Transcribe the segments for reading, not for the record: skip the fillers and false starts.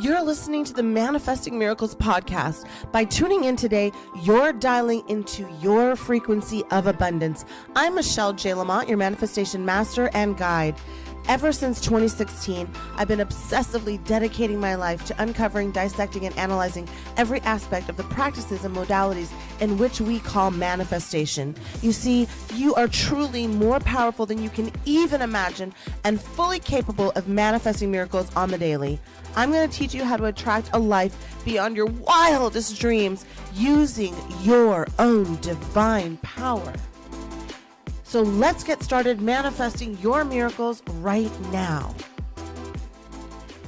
You're listening to the Manifesting Miracles podcast. By tuning in today, you're dialing into your frequency of abundance. I'm Michelle J. Lamont, your manifestation master and guide. Ever since 2016, I've been obsessively dedicating my life to uncovering, dissecting, and analyzing every aspect of the practices and modalities in which we call manifestation. You see, you are truly more powerful than you can even imagine and fully capable of manifesting miracles on the daily. I'm going to teach you how to attract a life beyond your wildest dreams using your own divine power. So let's get started manifesting your miracles right now.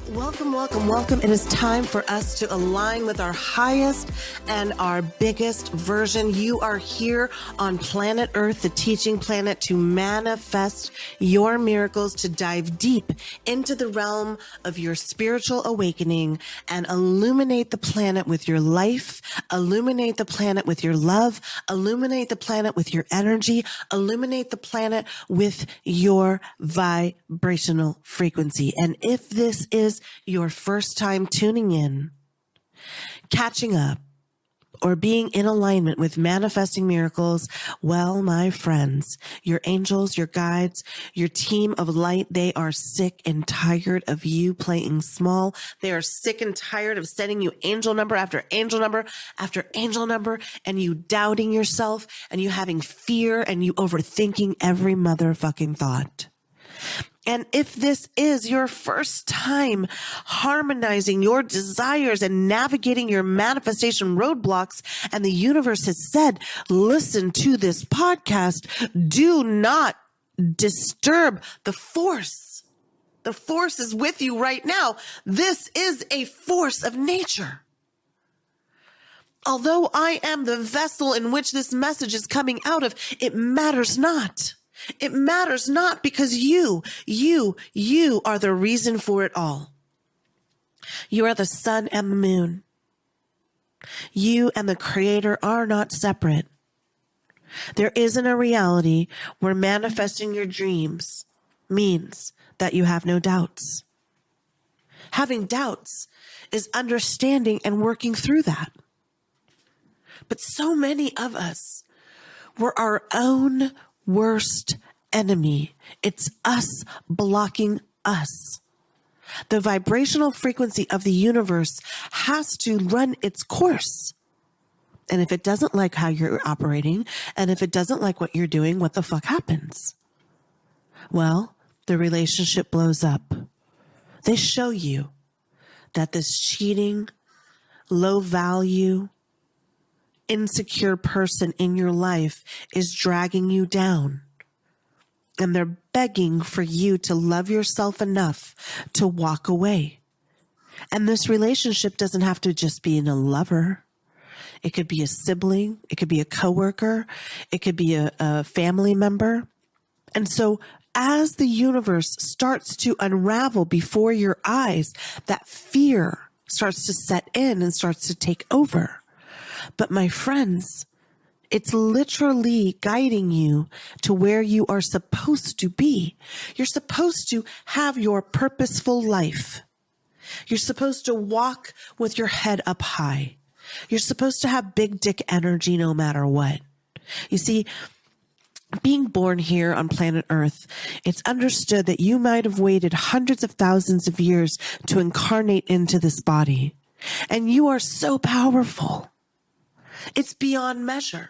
Welcome, welcome, welcome. It is time for us to align with our highest and our biggest version. You are here on planet Earth, the teaching planet, to manifest your miracles, to dive deep into the realm of your spiritual awakening and illuminate the planet with your life, illuminate the planet with your love, illuminate the planet with your energy, illuminate the planet with your vibrational frequency. And if this is your first time tuning in, catching up, or being in alignment with manifesting miracles, well, my friends, your angels, your guides, your team of light, they are sick and tired of you playing small. They are sick and tired of sending you angel number after angel number after angel number, and you doubting yourself, and you having fear, and you overthinking every motherfucking thought. And if this is your first time harmonizing your desires and navigating your manifestation roadblocks, and the universe has said, listen to this podcast, do not disturb the force. The force is with you right now. This is a force of nature. Although I am the vessel in which this message is coming out of, it matters not. It matters not, because you are the reason for it all. You are the sun and the moon. You and the Creator are not separate. There isn't a reality where manifesting your dreams means that you have no doubts. Having doubts is understanding and working through that. But so many of us were our own worst enemy. It's us blocking us. The vibrational frequency of the universe has to run its course. And if it doesn't like how you're operating, and if it doesn't like what you're doing, what the fuck happens? Well, the relationship blows up. They show you that this cheating, low value, insecure person in your life is dragging you down. And they're begging for you to love yourself enough to walk away. And this relationship doesn't have to just be in a lover. It could be a sibling. It could be a coworker. It could be a family member. And so as the universe starts to unravel before your eyes, that fear starts to set in and starts to take over. But my friends, it's literally guiding you to where you are supposed to be. You're supposed to have your purposeful life. You're supposed to walk with your head up high. You're supposed to have big dick energy no matter what. You see, being born here on planet Earth, it's understood that you might have waited hundreds of thousands of years to incarnate into this body. And you are so powerful. It's beyond measure.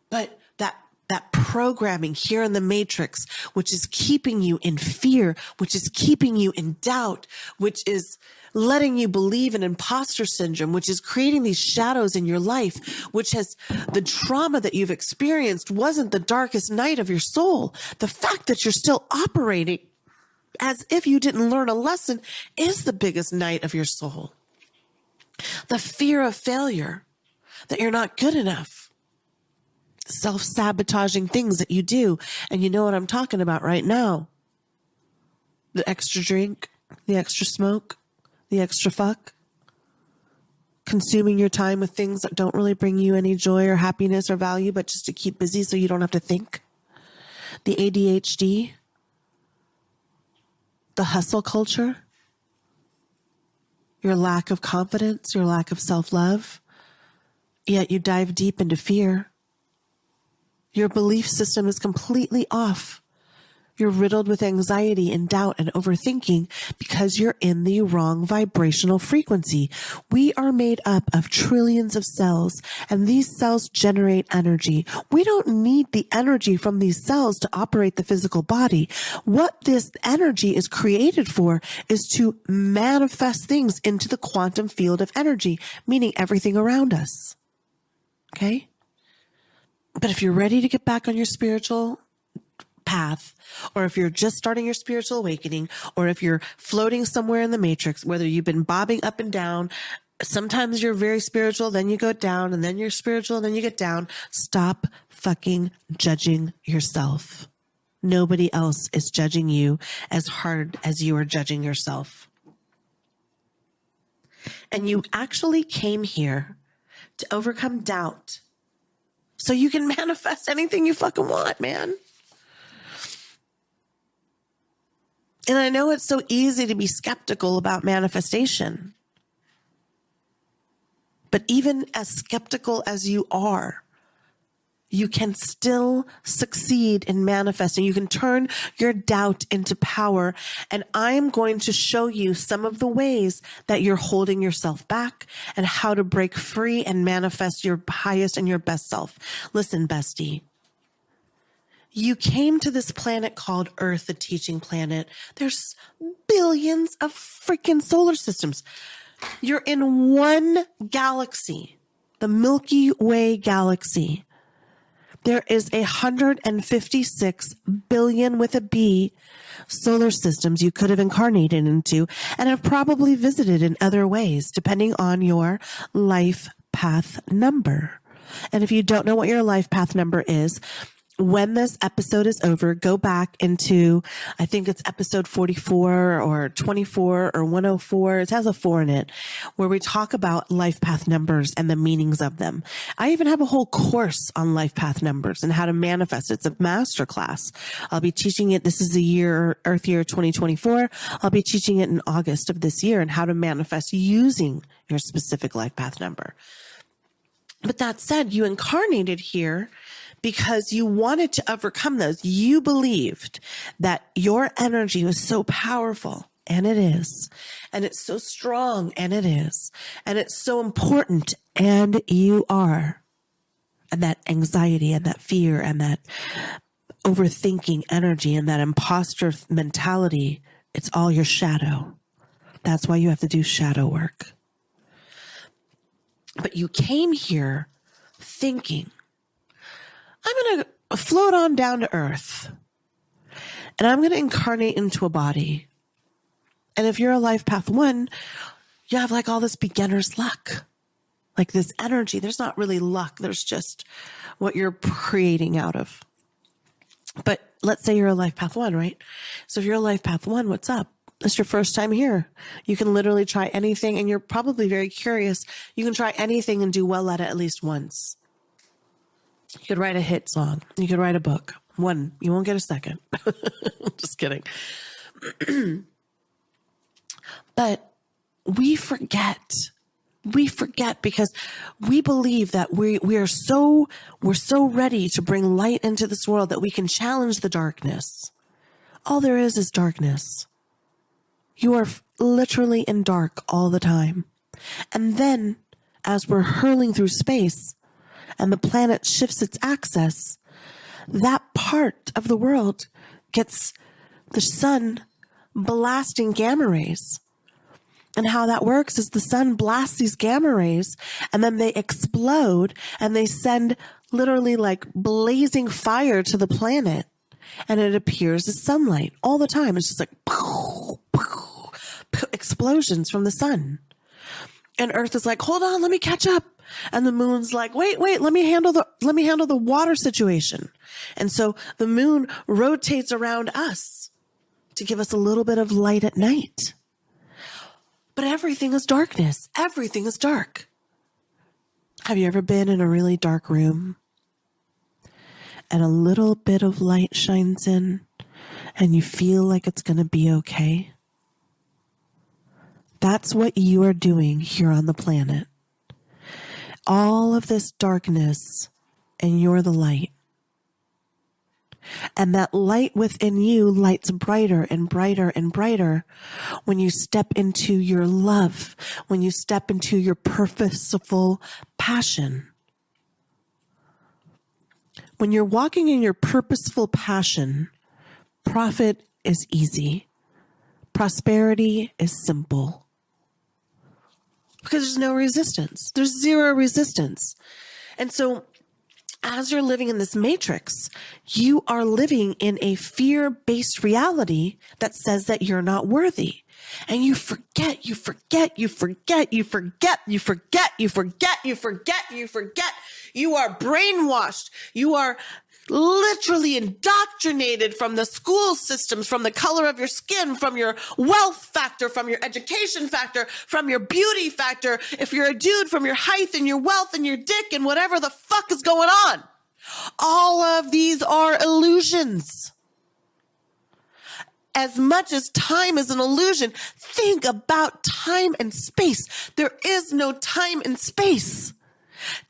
But that programming here in the matrix, which is keeping you in fear, which is keeping you in doubt, which is letting you believe in imposter syndrome, which is creating these shadows in your life, which has the trauma that you've experienced wasn't the darkest night of your soul. The fact that you're still operating as if you didn't learn a lesson is the biggest night of your soul. The fear of failure, that you're not good enough, self-sabotaging things that you do. And you know what I'm talking about right now. The extra drink, the extra smoke, the extra fuck, consuming your time with things that don't really bring you any joy or happiness or value, but just to keep busy so you don't have to think. The ADHD, the hustle culture, your lack of confidence, your lack of self-love, yet you dive deep into fear. Your belief system is completely off. You're riddled with anxiety and doubt and overthinking because you're in the wrong vibrational frequency. We are made up of trillions of cells, and these cells generate energy. We don't need the energy from these cells to operate the physical body. What this energy is created for is to manifest things into the quantum field of energy, meaning everything around us. Okay? But if you're ready to get back on your spiritual path, or if you're just starting your spiritual awakening, or if you're floating somewhere in the matrix, whether you've been bobbing up and down, sometimes you're very spiritual, then you go down, and then you're spiritual, and then you get down. Stop fucking judging yourself. Nobody else is judging you as hard as you are judging yourself. And you actually came here to overcome doubt so you can manifest anything you fucking want, man. And I know it's so easy to be skeptical about manifestation. But even as skeptical as you are, you can still succeed in manifesting. You can turn your doubt into power. And I am going to show you some of the ways that you're holding yourself back and how to break free and manifest your highest and your best self. Listen, bestie. You came to this planet called Earth, the teaching planet. There's billions of freaking solar systems. You're in one galaxy, the Milky Way galaxy. There is 156 billion with a B solar systems you could have incarnated into and have probably visited in other ways, depending on your life path number. And if you don't know what your life path number is, when this episode is over, go back into, I think it's episode 44 or 24 or 104. It has a 4 in it, where we talk about life path numbers and the meanings of them. I even have a whole course on life path numbers and how to manifest. It's a masterclass. I'll be teaching it. This is the year, Earth year 2024. I'll be teaching it in August of this year and how to manifest using your specific life path number. But that said, you incarnated here because you wanted to overcome those. You believed that your energy was so powerful, and it is. And it's so strong, and it is. And it's so important, and you are. And that anxiety and that fear and that overthinking energy and that imposter mentality, it's all your shadow. That's why you have to do shadow work. But you came here thinking, I'm going to float on down to Earth, and I'm going to incarnate into a body. And if you're a life path 1, you have like all this beginner's luck, like this energy. There's not really luck. There's just what you're creating out of. But let's say you're a life path 1, right? So if you're a life path 1, what's up? It's your first time here. You can literally try anything, and you're probably very curious. You can try anything and do well at least once. You could write a hit song. You could write a book. One, you won't get a second. Just kidding. But we forget. We forget because we believe that we're so ready to bring light into this world that we can challenge the darkness. All there is darkness. You are literally in dark all the time. And then, as we're hurling through space, and the planet shifts its axis, that part of the world gets the sun blasting gamma rays. And how that works is the sun blasts these gamma rays, and then they explode, and they send literally like blazing fire to the planet. And it appears as sunlight all the time. It's just like explosions from the sun. And Earth is like, hold on, let me catch up. And the moon's like, wait, let me handle the water situation. And so the moon rotates around us to give us a little bit of light at night. But everything is darkness. Everything is dark. Have you ever been in a really dark room and a little bit of light shines in and you feel like it's going to be okay? That's what you are doing here on the planet. All of this darkness, and you're the light. And that light within you lights brighter and brighter and brighter when you step into your love, when you step into your purposeful passion. When you're walking in your purposeful passion, profit is easy. Prosperity is simple. Because there's no resistance. There's zero resistance. And so as you're living in this matrix, you are living in a fear-based reality that says that you're not worthy. And you forget. You are brainwashed. You are literally indoctrinated from the school systems, from the color of your skin, from your wealth factor, from your education factor, from your beauty factor. If you're a dude, from your height and your wealth and your dick and whatever the fuck is going on. All of these are illusions. As much as time is an illusion, think about time and space. There is no time and space.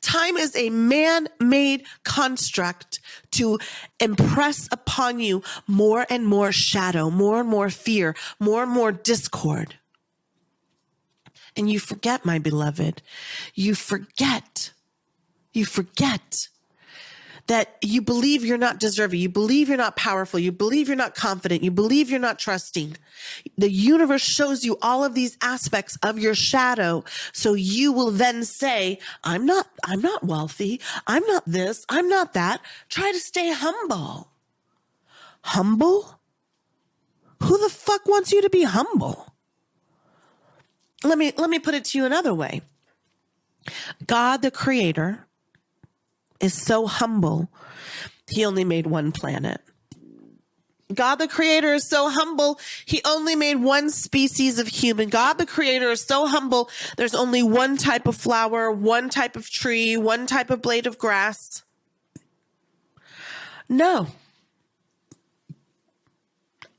Time is a man-made construct to impress upon you more and more shadow, more and more fear, more and more discord. And you forget, my beloved, you forget that you believe you're not deserving. You believe you're not powerful. You believe you're not confident. You believe you're not trusting. The universe shows you all of these aspects of your shadow. So you will then say, I'm not wealthy. I'm not this. I'm not that. Try to stay humble. Humble? Who the fuck wants you to be humble? Let me put it to you another way. God, the creator, is so humble, he only made one planet. God, the creator, is so humble, he only made one species of human. God, the creator, is so humble, there's only one type of flower, one type of tree, one type of blade of grass. No.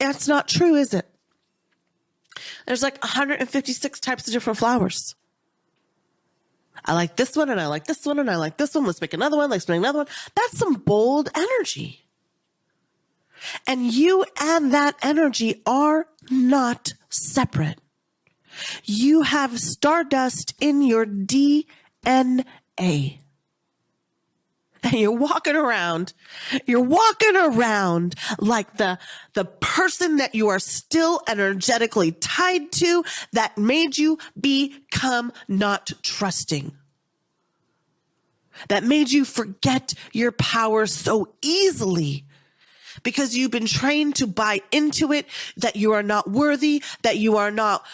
That's not true, is it? There's like 156 types of different flowers. I like this one, and I like this one, and I like this one. Let's make another one. Let's make another one. That's some bold energy. And you and that energy are not separate. You have stardust in your DNA. And you're walking around like the person that you are still energetically tied to that made you become not trusting. That made you forget your power so easily because you've been trained to buy into it, that you are not worthy, that you are not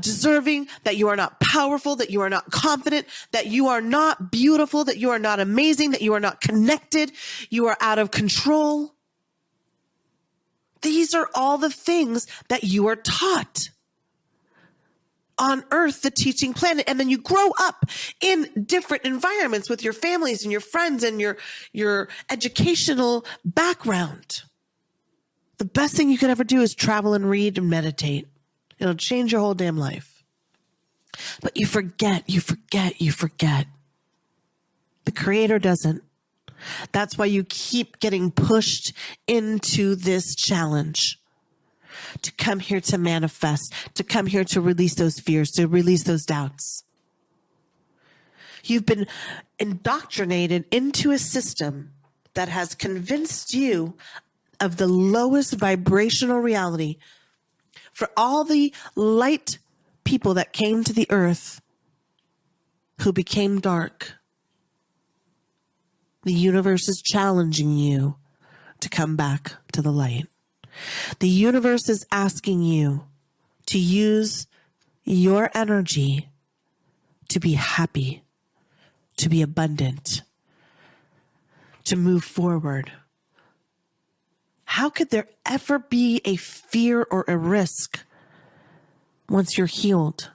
deserving, that you are not powerful, that you are not confident, that you are not beautiful, that you are not amazing, that you are not connected, you are out of control. These are all the things that you are taught on Earth, the teaching planet. And then you grow up in different environments with your families and your friends and your educational background. The best thing you could ever do is travel and read and meditate. It'll change your whole damn life. But you forget. The Creator doesn't. That's why you keep getting pushed into this challenge. To come here to manifest, to come here to release those fears, to release those doubts. You've been indoctrinated into a system that has convinced you of the lowest vibrational reality. For all the light people that came to the earth who became dark, the universe is challenging you to come back to the light. The universe is asking you to use your energy to be happy, to be abundant, to move forward. How could there ever be a fear or a risk once you're healed?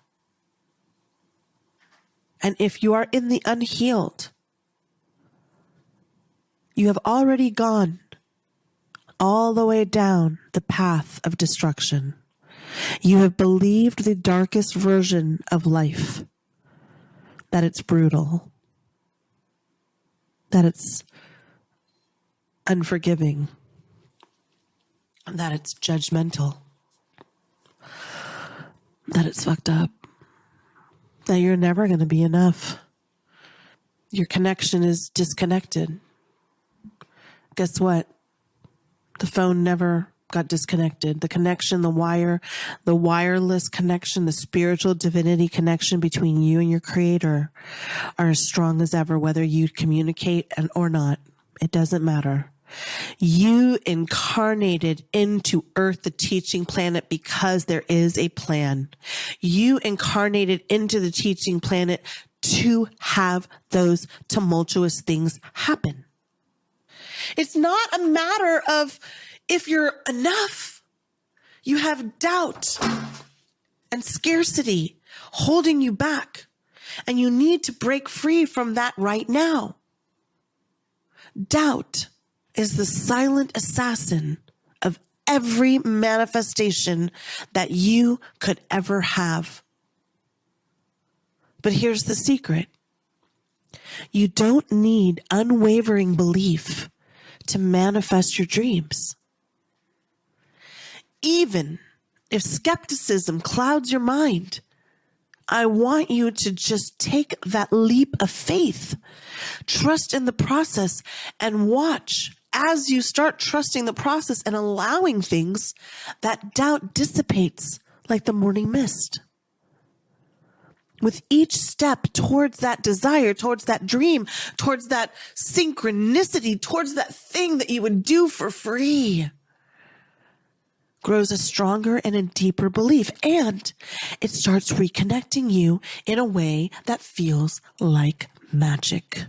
And if you are in the unhealed, you have already gone all the way down the path of destruction. You have believed the darkest version of life, that it's brutal, that it's unforgiving, that it's judgmental, that it's fucked up, that you're never going to be enough. Your connection is disconnected. Guess what? The phone never got disconnected. The connection, the wireless connection, the spiritual divinity connection between you and your creator are as strong as ever, whether you communicate or not. It doesn't matter. You incarnated into Earth, the teaching planet, because there is a plan. You incarnated into the teaching planet to have those tumultuous things happen. It's not a matter of if you're enough. You have doubt and scarcity holding you back, and you need to break free from that right now. Doubt is the silent assassin of every manifestation that you could ever have. But here's the secret. You don't need unwavering belief to manifest your dreams. Even if skepticism clouds your mind, I want you to just take that leap of faith. Trust in the process and watch as you start trusting the process and allowing things, that doubt dissipates like the morning mist. With each step towards that desire, towards that dream, towards that synchronicity, towards that thing that you would do for free, grows a stronger and a deeper belief. And it starts reconnecting you in a way that feels like magic.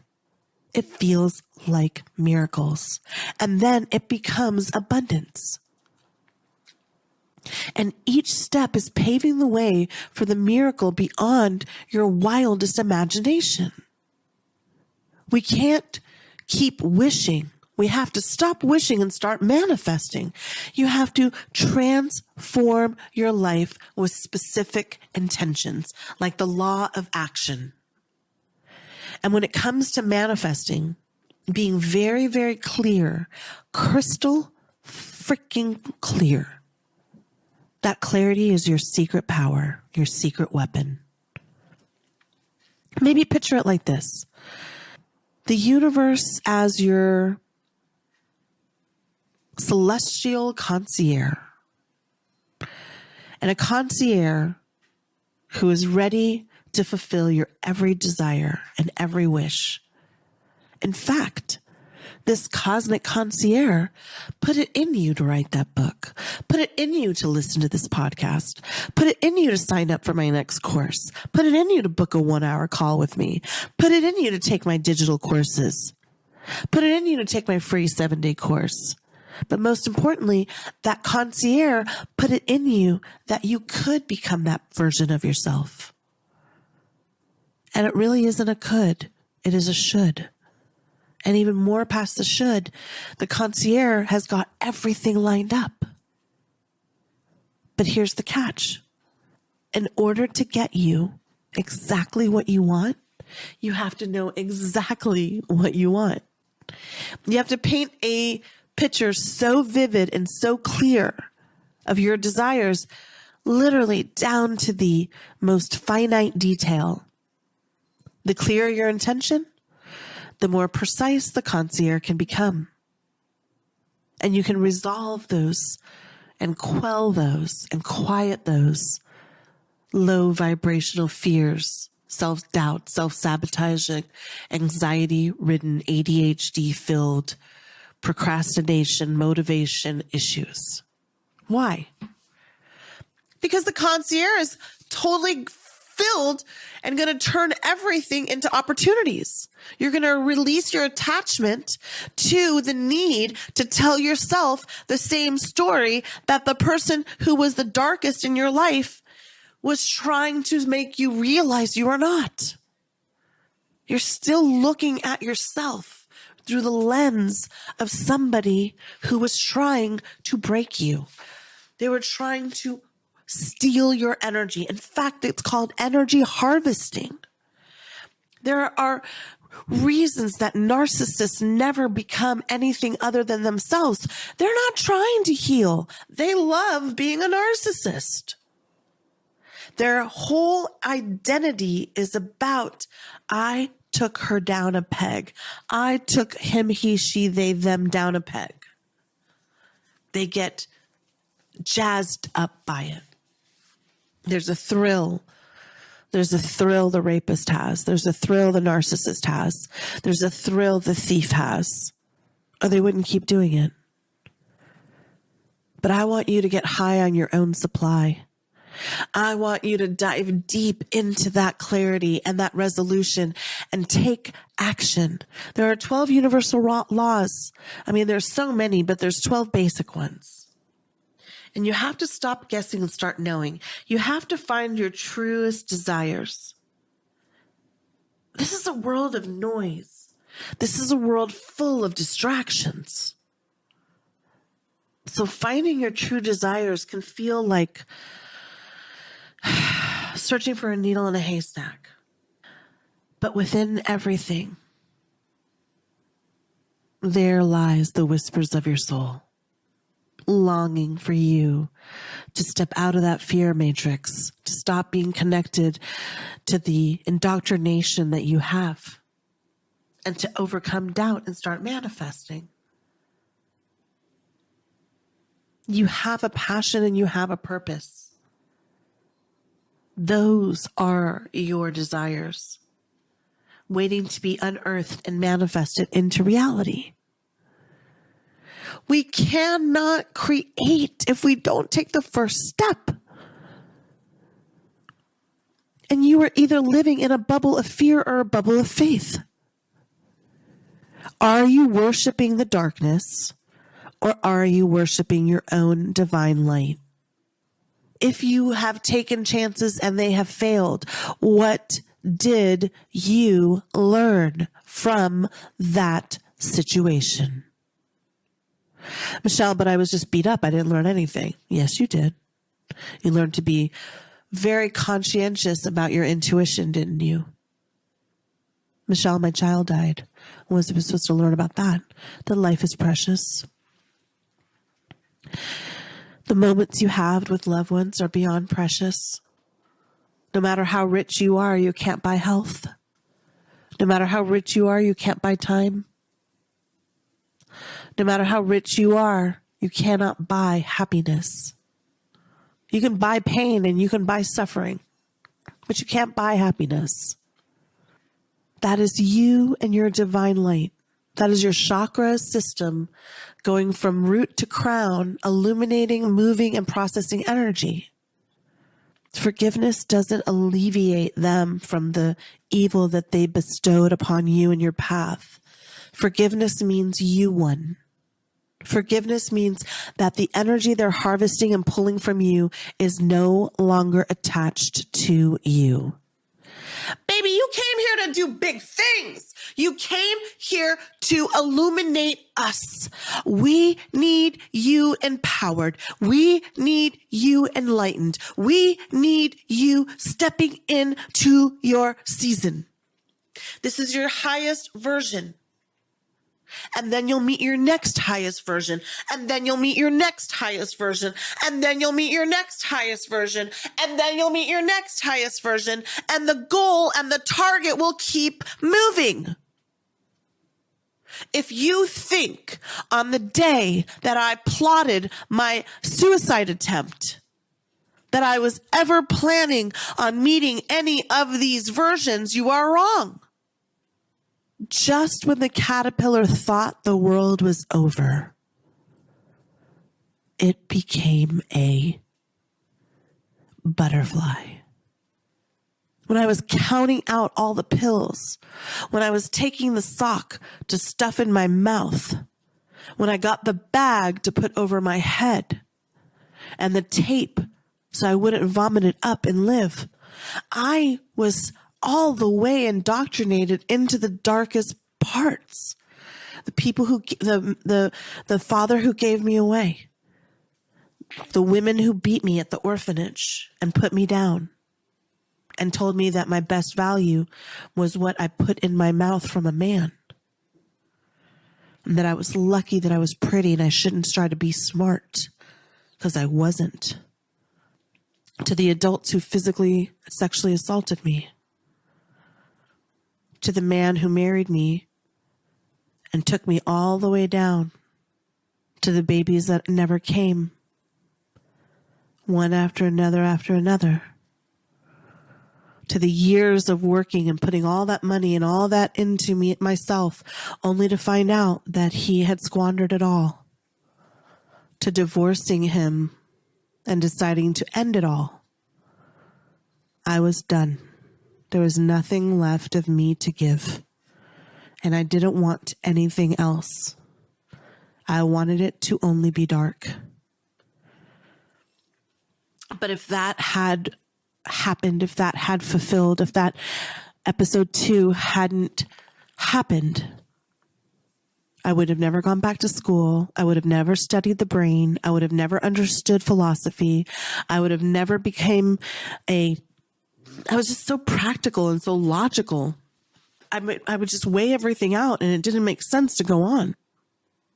It feels like miracles. And then it becomes abundance. And each step is paving the way for the miracle beyond your wildest imagination. We can't keep wishing. We have to stop wishing and start manifesting. You have to transform your life with specific intentions, like the law of action. And when it comes to manifesting, being very, very clear, crystal freaking clear. That clarity is your secret power, your secret weapon. Maybe picture it like this. The universe as your celestial concierge. And a concierge who is ready to fulfill your every desire and every wish. In fact, this cosmic concierge put it in you to write that book, put it in you to listen to this podcast, put it in you to sign up for my next course, put it in you to book a 1-hour call with me, put it in you to take my digital courses, put it in you to take my free 7-day course. But most importantly, that concierge put it in you that you could become that version of yourself. And it really isn't a could, it is a should. And even more past the should, the concierge has got everything lined up. But here's the catch. In order to get you exactly what you want, you have to know exactly what you want. You have to paint a picture so vivid and so clear of your desires, literally down to the most finite detail. The clearer your intention, the more precise the concierge can become. And you can resolve those and quell those and quiet those low vibrational fears, self-doubt, self-sabotaging, anxiety-ridden, ADHD-filled, procrastination, motivation issues. Why? Because the concierge is totally filled and going to turn everything into opportunities. You're going to release your attachment to the need to tell yourself the same story that the person who was the darkest in your life was trying to make you realize you are not. You're still looking at yourself through the lens of somebody who was trying to break you. They were trying to steal your energy. In fact, it's called energy harvesting. There are reasons that narcissists never become anything other than themselves. They're not trying to heal. They love being a narcissist. Their whole identity is about, I took her down a peg. I took him, he, she, they, them down a peg. They get jazzed up by it. There's a thrill. There's a thrill the rapist has. There's a thrill the narcissist has. There's a thrill the thief has. Or they wouldn't keep doing it. But I want you to get high on your own supply. I want you to dive deep into that clarity and that resolution and take action. There are 12 universal laws. I mean, there's so many, but there's 12 basic ones. And you have to stop guessing and start knowing. You have to find your truest desires. This is a world of noise. This is a world full of distractions. So finding your true desires can feel like searching for a needle in a haystack. But within everything, there lies the whispers of your soul, longing for you to step out of that fear matrix, to stop being connected to the indoctrination that you have, and to overcome doubt and start manifesting. You have a passion and you have a purpose. Those are your desires, waiting to be unearthed and manifested into reality. We cannot create if we don't take the first step. And you are either living in a bubble of fear or a bubble of faith. Are you worshiping the darkness, or are you worshiping your own divine light? If you have taken chances and they have failed, what did you learn from that situation? Michelle, but I was just beat up. I didn't learn anything. Yes, you did. You learned to be very conscientious about your intuition, didn't you? Michelle, my child died. What was I supposed to learn about that? That life is precious. The moments you have with loved ones are beyond precious. No matter how rich you are, you can't buy health. No matter how rich you are, you can't buy time. No matter how rich you are, you cannot buy happiness. You can buy pain and you can buy suffering, but you can't buy happiness. That is you and your divine light. That is your chakra system going from root to crown, illuminating, moving, and processing energy. Forgiveness doesn't alleviate them from the evil that they bestowed upon you in your path. Forgiveness means you won. Forgiveness means that the energy they're harvesting and pulling from you is no longer attached to you. Baby, you came here to do big things. You came here to illuminate us. We need you empowered. We need you enlightened. We need you stepping into your season. This is your highest version. And then you'll meet your next highest version. And then you'll meet your next highest version. And then you'll meet your next highest version. And then you'll meet your next highest version. And the goal and the target will keep moving. If you think on the day that I plotted my suicide attempt that I was ever planning on meeting any of these versions, you are wrong. Just when the caterpillar thought the world was over, it became a butterfly. When I was counting out all the pills, when I was taking the sock to stuff in my mouth, when I got the bag to put over my head and the tape so I wouldn't vomit it up and live, I was all the way indoctrinated into the darkest parts. The people who, the father who gave me away, The women who beat me at the orphanage and put me down and told me that my best value was what I put in my mouth from a man. And that I was lucky that I was pretty and I shouldn't try to be smart because I wasn't. To the adults who physically, sexually assaulted me. To the man who married me and took me all the way down. To the babies that never came. One after another. To the years of working and putting all that money and all that into me myself, only to find out that he had squandered it all. To divorcing him and deciding to end it all. I was done. There was nothing left of me to give. And I didn't want anything else. I wanted it to only be dark. But if that had happened, if that had fulfilled, if that episode 2 hadn't happened, I would have never gone back to school. I would have never studied the brain. I would have never understood philosophy. I would have never became I was just so practical and so logical. I would just weigh everything out and it didn't make sense to go on.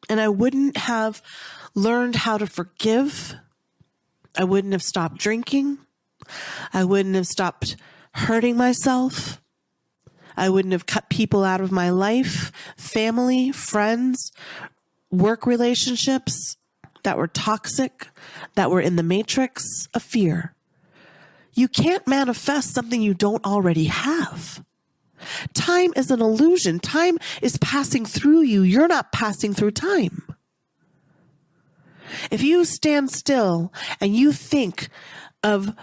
And I wouldn't have learned how to forgive. I wouldn't have stopped drinking. I wouldn't have stopped hurting myself. I wouldn't have cut people out of my life, family, friends, work relationships that were toxic, that were in the matrix of fear. You can't manifest something you don't already have. Time is an illusion. Time is passing through you. You're not passing through time. If you stand still and you think of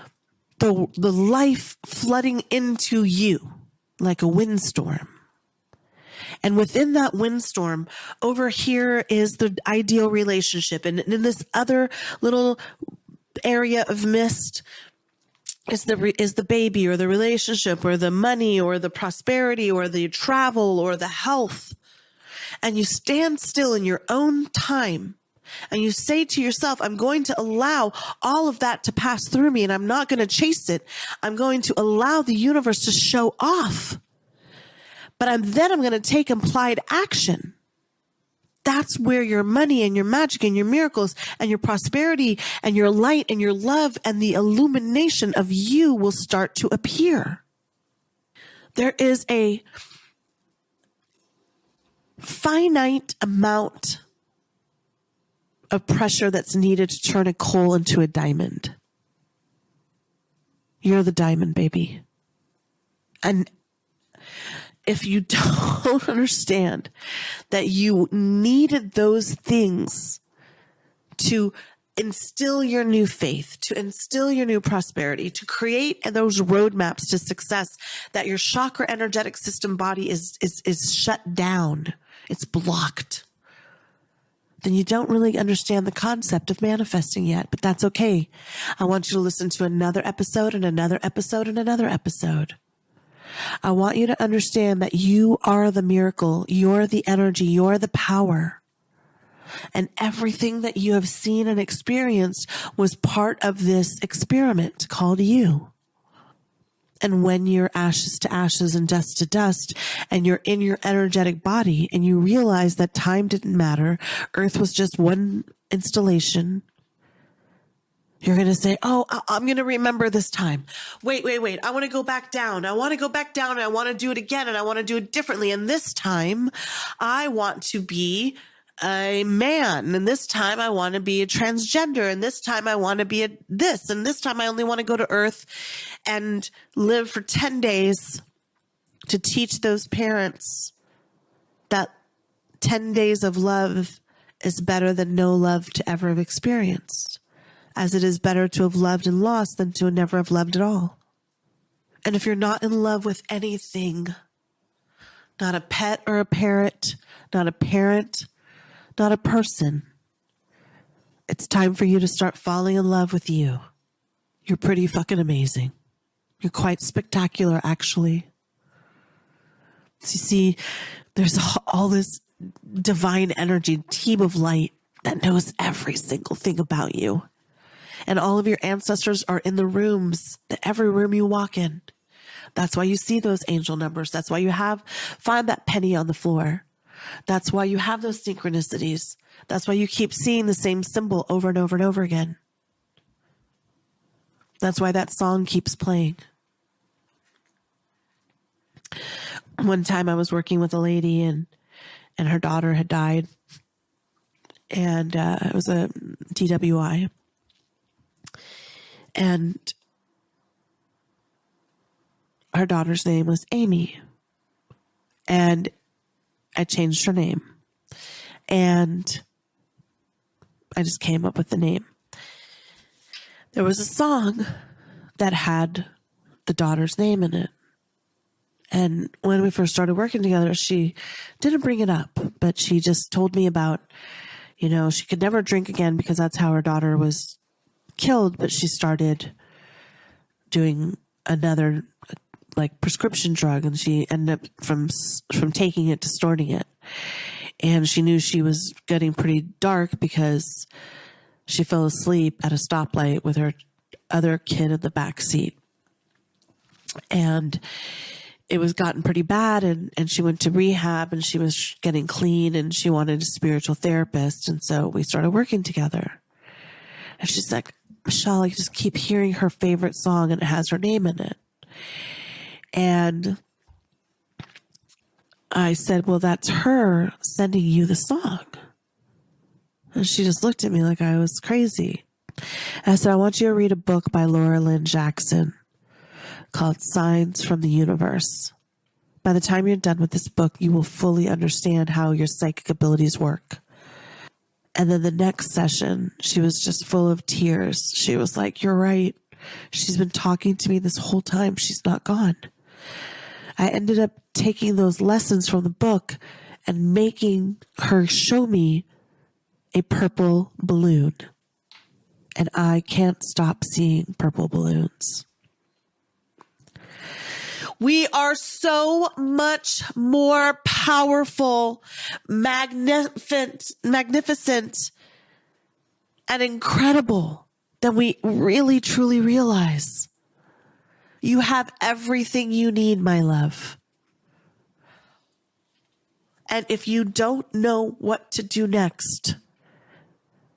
the life flooding into you like a windstorm, and within that windstorm, over here is the ideal relationship, and in this other little area of mist is the baby or the relationship or the money or the prosperity or the travel or the health, and you stand still in your own time. And you say to yourself, I'm going to allow all of that to pass through me and I'm not going to chase it. I'm going to allow the universe to show off. But I'm going to take implied action. That's where your money and your magic and your miracles and your prosperity and your light and your love and the illumination of you will start to appear. There is a finite amount of pressure that's needed to turn a coal into a diamond. You're the diamond, baby. And if you don't understand that you needed those things to instill your new faith, to instill your new prosperity, to create those roadmaps to success, that your chakra energetic system body is shut down, it's blocked, then you don't really understand the concept of manifesting yet, but that's okay. I want you to listen to another episode and another episode and another episode. I want you to understand that you are the miracle, you're the energy, you're the power. And everything that you have seen and experienced was part of this experiment called you. And when you're ashes to ashes and dust to dust, and you're in your energetic body, and you realize that time didn't matter, Earth was just one installation, you're going to say, oh, I'm going to remember this time. Wait. I want to go back down. I want to go back down, and I want to do it again, and I want to do it differently. And this time, I want to be a man, and this time I want to be a transgender, and this time I want to be this, and this time I only want to go to Earth and live for 10 days to teach those parents that 10 days of love is better than no love to ever have experienced, as it is better to have loved and lost than to never have loved at all. And if you're not in love with anything, not a pet or a parrot, not a parent, not a person, it's time for you to start falling in love with you. You're pretty fucking amazing. You're quite spectacular, actually. So you see, there's all this divine energy, team of light that knows every single thing about you. And all of your ancestors are in the rooms, every room you walk in. That's why you see those angel numbers. That's why you find that penny on the floor. That's why you have those synchronicities. That's why you keep seeing the same symbol over and over and over again. That's why that song keeps playing. One time I was working with a lady and her daughter had died. And it was a DWI. And her daughter's name was Amy. And I changed her name. And I just came up with the name. There was a song that had the daughter's name in it. And when we first started working together, she didn't bring it up, but she just told me about, she could never drink again because that's how her daughter was killed. But she started doing another prescription drug, and she ended up from taking it to snorting it. And she knew she was getting pretty dark because she fell asleep at a stoplight with her other kid in the back seat. And it was gotten pretty bad, and she went to rehab, and she was getting clean, and she wanted a spiritual therapist. And so we started working together. And she's like, Michelle, I just keep hearing her favorite song, and it has her name in it. And I said, well, that's her sending you the song. And she just looked at me like I was crazy. And I said, I want you to read a book by Laura Lynn Jackson called Signs from the Universe. By the time you're done with this book, you will fully understand how your psychic abilities work. And then the next session, she was just full of tears. She was like, you're right. She's been talking to me this whole time. She's not gone. I ended up taking those lessons from the book and making her show me a purple balloon. And I can't stop seeing purple balloons. We are so much more powerful, magnificent, and incredible than we really truly realize. You have everything you need, my love. And if you don't know what to do next,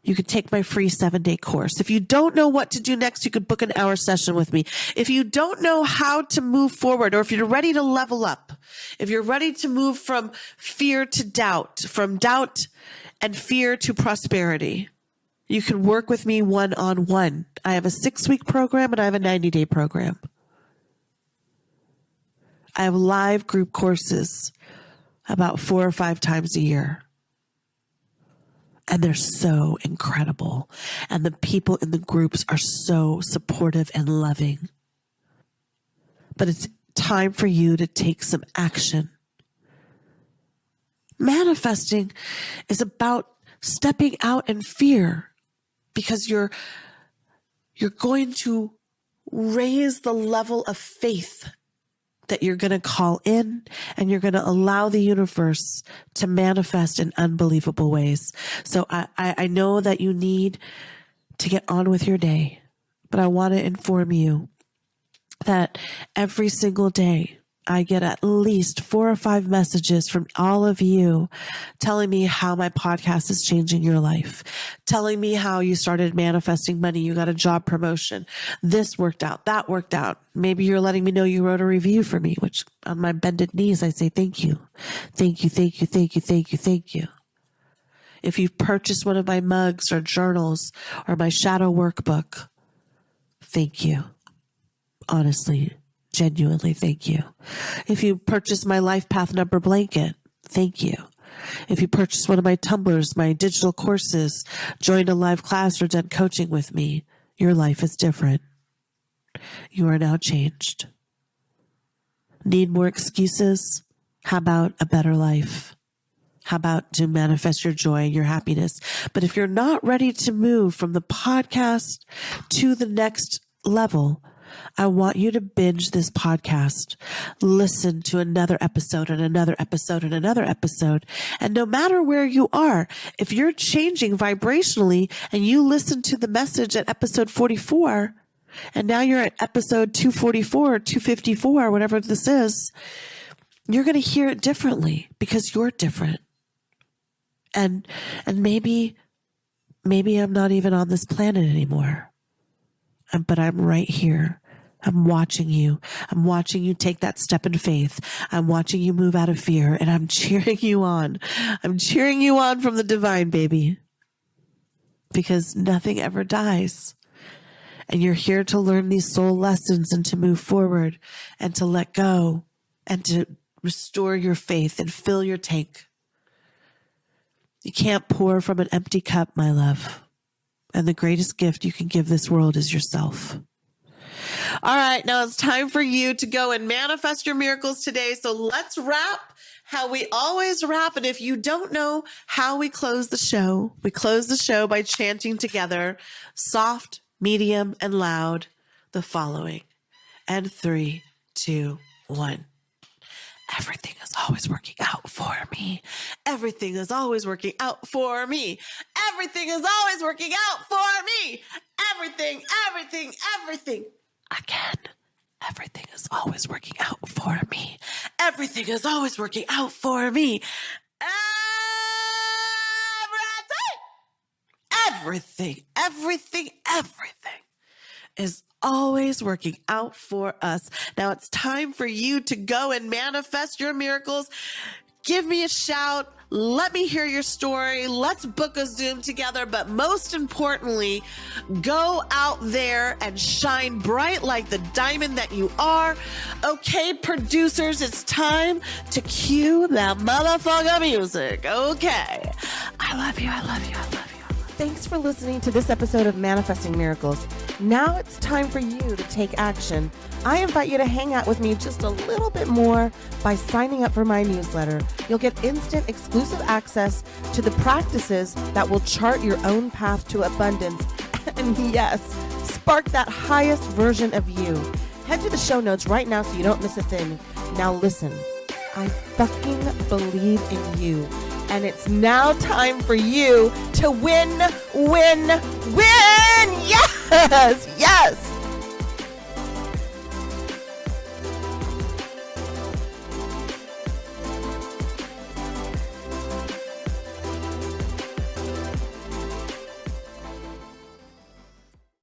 you could take my free 7-day course. If you don't know what to do next, you could book an hour session with me. If you don't know how to move forward, or if you're ready to level up, if you're ready to move from fear to doubt, from doubt and fear to prosperity, you can work with me one-on-one. I have a 6-week program and I have a 90-day program. I have live group courses about 4 or 5 times a year. And they're so incredible. And the people in the groups are so supportive and loving. But it's time for you to take some action. Manifesting is about stepping out in fear, because you're going to raise the level of faith that you're going to call in, and you're going to allow the universe to manifest in unbelievable ways. So I know that you need to get on with your day, but I want to inform you that every single day I get at least 4 or 5 messages from all of you telling me how my podcast is changing your life, telling me how you started manifesting money, you got a job promotion, this worked out, that worked out. Maybe you're letting me know you wrote a review for me, which on my bended knees, I say thank you. Thank you, thank you, thank you, thank you, thank you. If you've purchased one of my mugs or journals or my shadow workbook, thank you. Honestly. Genuinely, thank you. If you purchase my life path number blanket, thank you. If you purchase one of my tumblers, my digital courses, joined a live class, or done coaching with me, your life is different. You are now changed. Need more excuses? How about a better life? How about to manifest your joy and your happiness? But if you're not ready to move from the podcast to the next level, I want you to binge this podcast, listen to another episode and another episode and another episode. And no matter where you are, if you're changing vibrationally and you listen to the message at episode 44, and now you're at episode 244 or 254, whatever this is, you're going to hear it differently because you're different. And maybe I'm not even on this planet anymore. But I'm right here. I'm watching you. I'm watching you take that step in faith. I'm watching you move out of fear, and I'm cheering you on. I'm cheering you on from the divine, baby. Because nothing ever dies. And you're here to learn these soul lessons and to move forward and to let go and to restore your faith and fill your tank. You can't pour from an empty cup, my love. And the greatest gift you can give this world is yourself. All right, now it's time for you to go and manifest your miracles today. So let's wrap how we always wrap. And if you don't know how we close the show by chanting together, soft, medium, and loud, the following. And 3, 2, 1. Everything is always working out for me. Everything is always working out for me. Everything is always working out for me. Everything. Again, everything is always working out for me. Everything is always working out for me. Everything is always working out for us. Now it's time for you to go and manifest your miracles. Give me a shout. Let me hear your story. Let's book a Zoom together. But most importantly, go out there and shine bright like the diamond that you are. Okay, producers, it's time to cue that motherfucker music. Okay. I love you. Thanks for listening to this episode of Manifesting Miracles. Now it's time for you to take action. I invite you to hang out with me just a little bit more by signing up for my newsletter. You'll get instant exclusive access to the practices that will chart your own path to abundance. And yes, spark that highest version of you. Head to the show notes right now so you don't miss a thing. Now listen, I fucking believe in you. And it's now time for you to win. Yes!